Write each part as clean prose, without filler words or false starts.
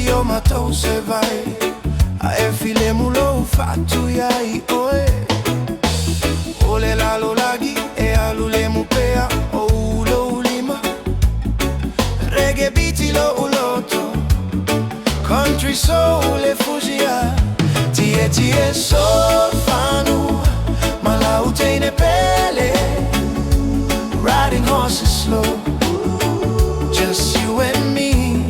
o matou se vai. A e file mulo fatu yai oe. Ole la lo lagi e alule mupea o ulo ulima. Reggae biti lo uloto. Country soul e fugia. Tie so fanu. Malaute ne pele. Riding horses slow. Just you and me.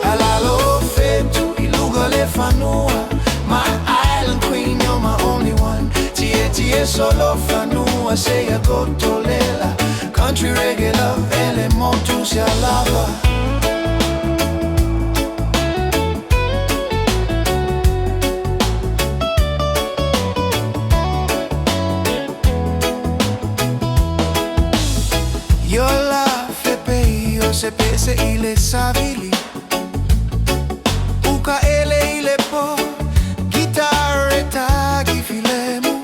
Alalo fetu ilugole fanua. My island queen, you're my only one. Tie solo fanua. Say I go to lela. Country reggae love. Ele motu se alava. Yo la fepe, yo se pese ile savili. Uka ele ile po, guitar tagi filemu.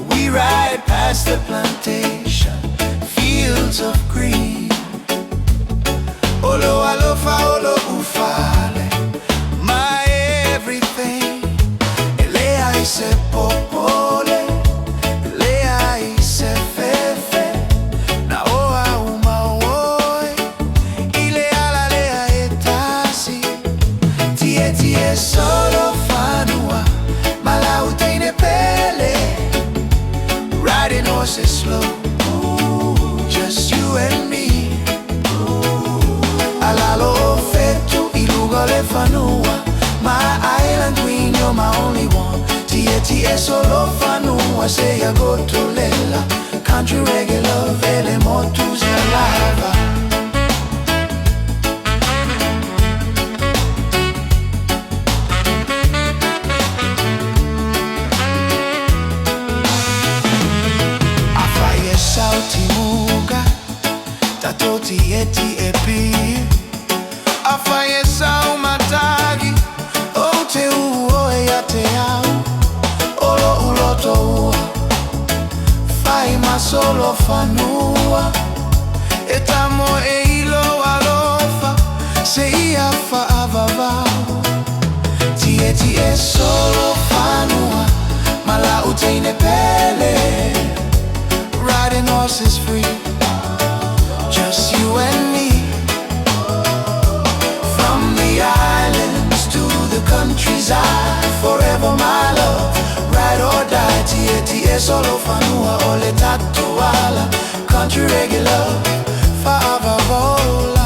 We ride past the plantation, fields of green. Olo alofa, olo ufale, my everything. Elea ise popole, elea ise fefe. Tie solo fanua, malaute ne pele. Riding horses slow, just you and me. Alalo fetu ilugole fanua. My island queen, you're my only one. Tie solo fanua, say I go to lela. Country reggae love, ele motu se lava. Timuga tatoti eti epi afaye sau matagi o te uo ya te au olo uloto ua fai ma solo fanua etamo e ilo alofa se ia fa avavau tie solo fanua mala utine pele. Riding horses free, just you and me. From the islands to the countryside, forever my love, ride or die. Tie solo fanua ole tatuala, country reggae love, fa avavola.